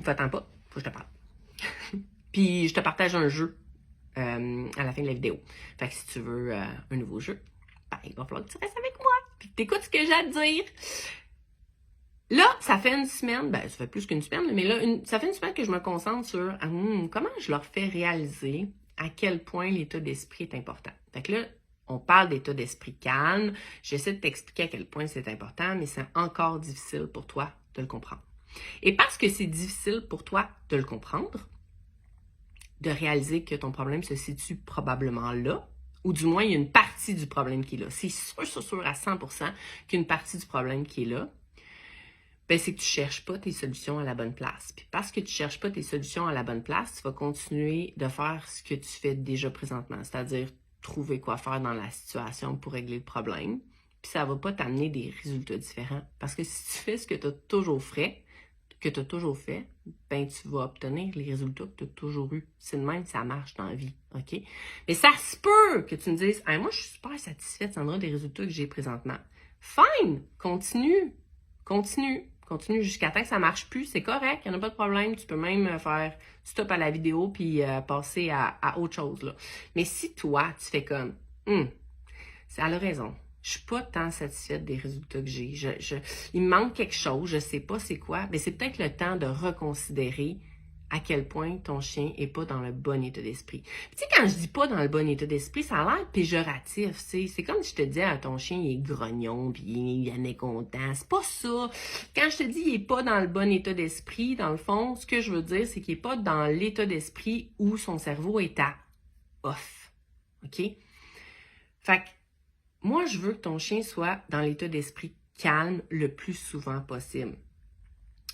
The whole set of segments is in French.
Va-t'en pas, faut que je te parle. Puis je te partage un jeu à la fin de la vidéo. Fait que si tu veux un nouveau jeu, ben, il va falloir que tu restes avec moi, puis que tu écoutes ce que j'ai à te dire. Là, ça fait une semaine, ben ça fait plus qu'une semaine, mais là, ça fait une semaine que je me concentre sur comment je leur fais réaliser à quel point l'état d'esprit est important. Fait que là, on parle d'état d'esprit calme. J'essaie de t'expliquer à quel point c'est important, mais c'est encore difficile pour toi de le comprendre. Et parce que c'est difficile pour toi de le comprendre, de réaliser que ton problème se situe probablement là, ou du moins il y a une partie du problème qui est là. C'est sûr à 100% qu'une partie du problème qui est là, ben c'est que tu ne cherches pas tes solutions à la bonne place. Puis parce que tu ne cherches pas tes solutions à la bonne place, tu vas continuer de faire ce que tu fais déjà présentement, c'est-à-dire trouver quoi faire dans la situation pour régler le problème. Puis ça ne va pas t'amener des résultats différents. Parce que si tu fais ce que tu as toujours fait, ben tu vas obtenir les résultats que tu as toujours eus. C'est de même, ça marche dans la vie, OK? Mais ça se peut que tu me dises hey, « moi, je suis super satisfaite, Sandra, des résultats que j'ai présentement. » Fine! Continue jusqu'à temps que ça marche plus, c'est correct, il n'y en a pas de problème. Tu peux même faire stop à la vidéo puis passer à autre chose, là. Mais si toi, tu fais comme ça a raison. Je suis pas tant satisfaite des résultats que j'ai. Il me manque quelque chose, je sais pas c'est quoi, mais c'est peut-être le temps de reconsidérer à quel point ton chien est pas dans le bon état d'esprit. Tu sais, quand je dis pas dans le bon état d'esprit, ça a l'air péjoratif, tu sais. C'est comme si je te disais, ton chien, il est grognon, puis il est mécontent. C'est pas ça. Quand je te dis, il est pas dans le bon état d'esprit, dans le fond, ce que je veux dire, c'est qu'il est pas dans l'état d'esprit où son cerveau est à off. OK? Fait que, moi, je veux que ton chien soit dans l'état d'esprit calme le plus souvent possible.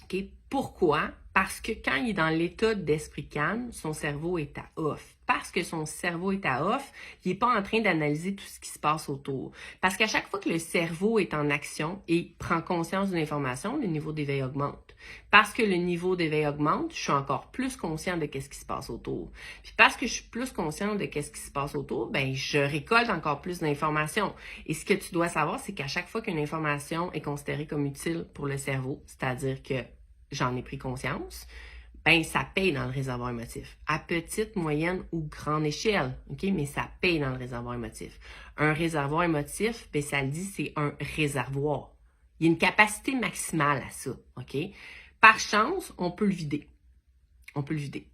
OK? Pourquoi? Parce que quand il est dans l'état d'esprit calme, son cerveau est à off. Parce que son cerveau est à off, il n'est pas en train d'analyser tout ce qui se passe autour. Parce qu'à chaque fois que le cerveau est en action et prend conscience d'une information, le niveau d'éveil augmente. Parce que le niveau d'éveil augmente, je suis encore plus conscient de ce qui se passe autour. Puis parce que je suis plus consciente de ce qui se passe autour, ben je récolte encore plus d'informations. Et ce que tu dois savoir, c'est qu'à chaque fois qu'une information est considérée comme utile pour le cerveau, c'est-à-dire que j'en ai pris conscience, ben ça paye dans le réservoir émotif. À petite, moyenne ou grande échelle, OK? Mais ça paye dans le réservoir émotif. Un réservoir émotif, ben ça le dit, c'est un réservoir. Il y a une capacité maximale à ça, OK? Par chance, on peut le vider.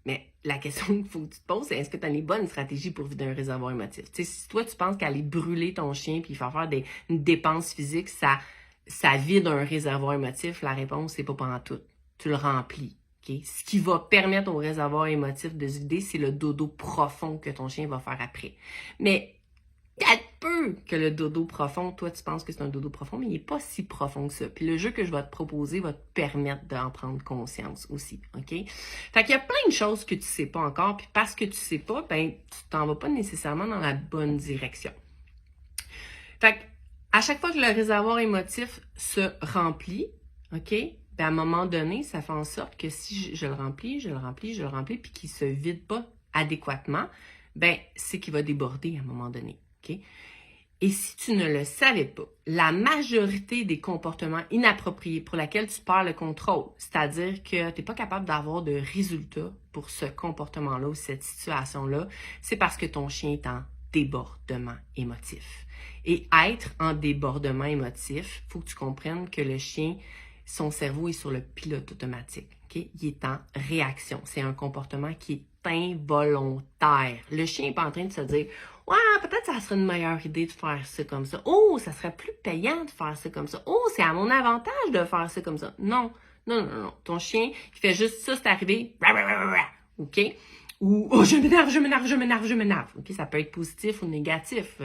Mais la question qu'il faut que tu te poses, c'est est-ce que tu as les bonnes stratégies pour vider un réservoir émotif? Tu sais, si toi, tu penses qu'aller brûler ton chien puis faire une dépense physique, ça vide un réservoir émotif, la réponse, c'est pas pantoute. Tu le remplis. Okay? Ce qui va permettre au réservoir émotif de se vider, c'est le dodo profond que ton chien va faire après. Mais il y a peu que le dodo profond, toi tu penses que c'est un dodo profond, mais il n'est pas si profond que ça. Puis le jeu que je vais te proposer va te permettre d'en prendre conscience aussi, OK? Fait qu'il y a plein de choses que tu sais pas encore, puis parce que tu sais pas, ben tu t'en vas pas nécessairement dans la bonne direction. Fait que à chaque fois que le réservoir émotif se remplit, OK? Ben à un moment donné, ça fait en sorte que si je le remplis, puis qu'il se vide pas adéquatement, ben c'est qu'il va déborder à un moment donné. OK? Et si tu ne le savais pas, la majorité des comportements inappropriés pour lesquels tu perds le contrôle, c'est-à-dire que tu n'es pas capable d'avoir de résultats pour ce comportement-là ou cette situation-là, c'est parce que ton chien est en débordement émotif. Et être en débordement émotif, il faut que tu comprennes que le chien, son cerveau est sur le pilote automatique. Okay? Il est en réaction. C'est un comportement qui est involontaire. Le chien n'est pas en train de se dire « Ouais, peut-être ça serait une meilleure idée de faire ça comme ça. Oh, ça serait plus payant de faire ça comme ça. Oh, c'est à mon avantage de faire ça comme ça. » Non. Ton chien qui fait juste ça, c'est arrivé. OK? Ou « Oh, je m'énerve. » OK? Ça peut être positif ou négatif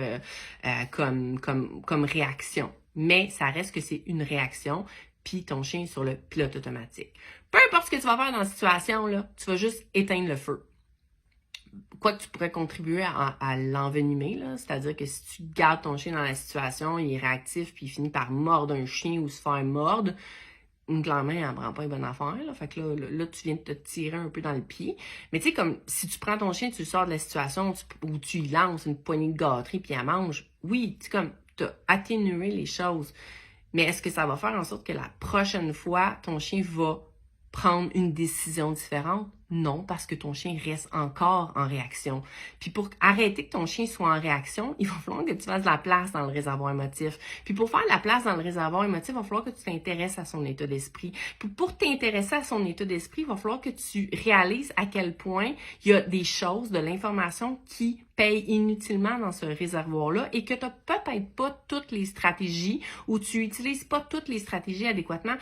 comme réaction. Mais ça reste que c'est une réaction, puis ton chien est sur le pilote automatique. Peu importe ce que tu vas faire dans la situation, là, tu vas juste éteindre le feu. Quoi que tu pourrais contribuer à l'envenimer, là, c'est-à-dire que si tu gardes ton chien dans la situation, il est réactif, puis il finit par mordre un chien ou se faire mordre, clairement, elle ne prend pas une bonne affaire. Là. Fait que là, tu viens de te tirer un peu dans le pied. Mais tu sais, comme si tu prends ton chien, tu le sors de la situation où tu y lances une poignée de gâterie puis elle mange, oui, tu comme as atténué les choses. Mais est-ce que ça va faire en sorte que la prochaine fois, ton chien va prendre une décision différente? Non, parce que ton chien reste encore en réaction. Puis pour arrêter que ton chien soit en réaction, il va falloir que tu fasses de la place dans le réservoir émotif. Puis pour faire de la place dans le réservoir émotif, il va falloir que tu t'intéresses à son état d'esprit. Puis pour t'intéresser à son état d'esprit, il va falloir que tu réalises à quel point il y a des choses, de l'information qui paye inutilement dans ce réservoir-là et que tu n'as peut-être pas toutes les stratégies ou tu n'utilises pas toutes les stratégies adéquatement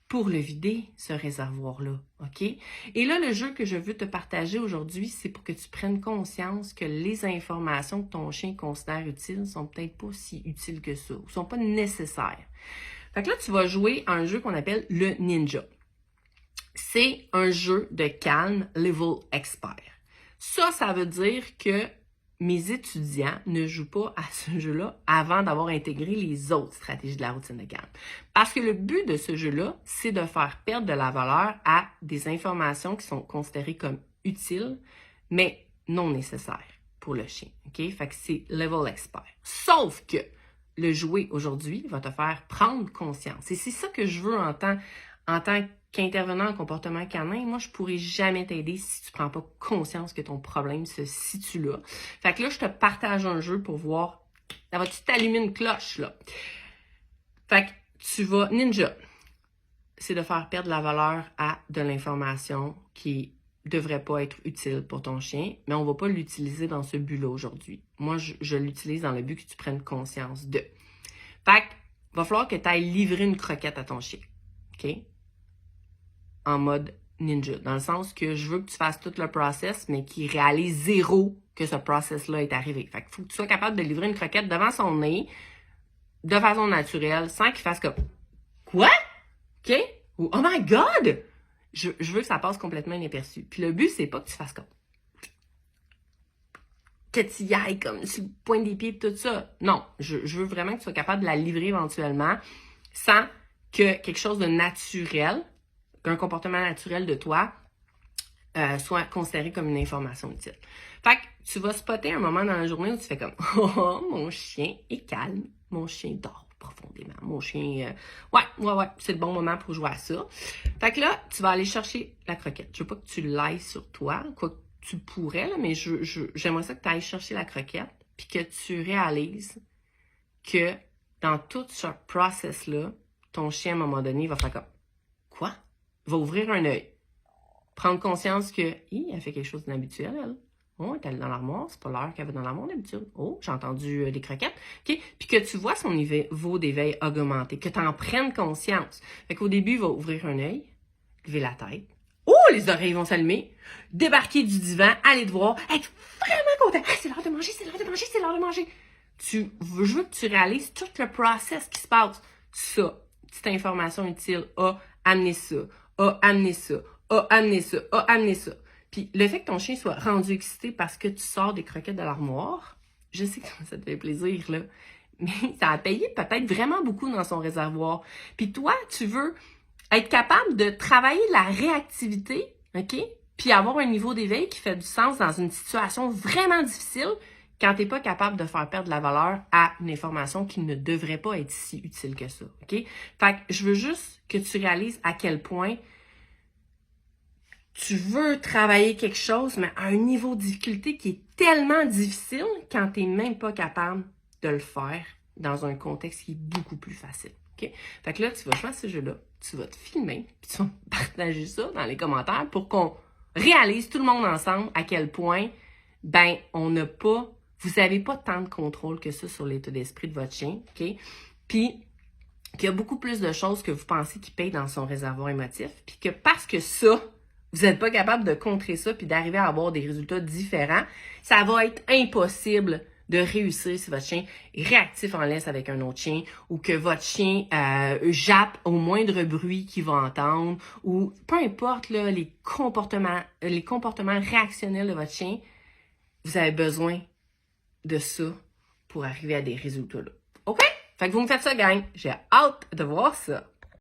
pour le vider, ce réservoir-là, OK? Et là, le jeu que je veux te partager aujourd'hui, c'est pour que tu prennes conscience que les informations que ton chien considère utiles sont peut-être pas si utiles que ça, ou sont pas nécessaires. Fait que là, tu vas jouer à un jeu qu'on appelle le Ninja. C'est un jeu de calme level expert. Ça veut dire que mes étudiants ne jouent pas à ce jeu-là avant d'avoir intégré les autres stratégies de la routine de calme. Parce que le but de ce jeu-là, c'est de faire perdre de la valeur à des informations qui sont considérées comme utiles, mais non nécessaires pour le chien. OK? Fait que c'est level expert. Sauf que le jouer aujourd'hui va te faire prendre conscience. Et c'est ça que je veux en tant qu'intervenant en comportement canin. Moi, je pourrais jamais t'aider si tu prends pas conscience que ton problème se situe là. Fait que là, je te partage un jeu pour voir, ça va-tu t'allumer une cloche, là? Fait que tu vas, Ninja, c'est de faire perdre la valeur à de l'information qui devrait pas être utile pour ton chien, mais on va pas l'utiliser dans ce but-là aujourd'hui. Moi, je l'utilise dans le but que tu prennes conscience de. Fait que, va falloir que tu ailles livrer une croquette à ton chien. OK? En mode ninja. Dans le sens que je veux que tu fasses tout le process, mais qu'il réalise zéro que ce process-là est arrivé. Fait qu'il faut que tu sois capable de livrer une croquette devant son nez, de façon naturelle, sans qu'il fasse comme « Quoi? OK? » ou « Oh my God! » Je veux que ça passe complètement inaperçu. Puis le but, c'est pas que tu fasses comme que tu y ailles comme sur le point des pieds et tout ça. Non, je veux vraiment que tu sois capable de la livrer éventuellement sans que quelque chose de naturel, qu'un comportement naturel de toi soit considéré comme une information utile. Fait que tu vas spotter un moment dans la journée où tu fais comme « Oh, mon chien est calme, mon chien dort profondément, mon chien... Ouais, c'est le bon moment pour jouer à ça. » Fait que là, tu vas aller chercher la croquette. Je veux pas que tu l'ailles sur toi, quoi que tu pourrais, là, mais j'aimerais ça que tu ailles chercher la croquette puis que tu réalises que dans tout ce process-là, ton chien, à un moment donné, va faire comme « Quoi? » Il va ouvrir un œil. Prendre conscience que, elle fait quelque chose d'inhabituel, elle. Oh, elle est allée dans l'armoire, c'est pas l'heure qu'elle va dans l'armoire d'habitude. Oh, j'ai entendu des croquettes. OK? Puis que tu vois son niveau d'éveil augmenter, que tu en prennes conscience. Fait qu'au début, il va ouvrir un œil, lever la tête. Oh, les oreilles vont s'allumer, débarquer du divan, aller te voir, être vraiment content. Ah, c'est l'heure de manger, c'est l'heure de manger, c'est l'heure de manger. Je veux que tu réalises tout le process qui se passe. Ça, petite information utile, amener ça, amener ça, amener ça, amener ça. Puis le fait que ton chien soit rendu excité parce que tu sors des croquettes de l'armoire, je sais que ça te fait plaisir, là, mais ça a payé peut-être vraiment beaucoup dans son réservoir. Puis toi, tu veux être capable de travailler la réactivité, OK? Puis avoir un niveau d'éveil qui fait du sens dans une situation vraiment difficile quand tu n'es pas capable de faire perdre la valeur à une information qui ne devrait pas être si utile que ça, OK? Fait que je veux juste que tu réalises à quel point tu veux travailler quelque chose, mais à un niveau de difficulté qui est tellement difficile quand tu n'es même pas capable de le faire dans un contexte qui est beaucoup plus facile. OK? Fait que là, tu vas jouer à ce jeu-là, tu vas te filmer, puis tu vas partager ça dans les commentaires pour qu'on réalise tout le monde ensemble à quel point, vous n'avez pas tant de contrôle que ça sur l'état d'esprit de votre chien, OK? Puis, qu'il y a beaucoup plus de choses que vous pensez qui payent dans son réservoir émotif, puis que parce que ça, vous n'êtes pas capable de contrer ça puis d'arriver à avoir des résultats différents, ça va être impossible de réussir si votre chien est réactif en laisse avec un autre chien ou que votre chien jappe au moindre bruit qu'il va entendre ou peu importe là, les comportements réactionnels de votre chien, vous avez besoin de ça pour arriver à des résultats là. OK? Fait que vous me faites ça, gang. J'ai hâte de voir ça.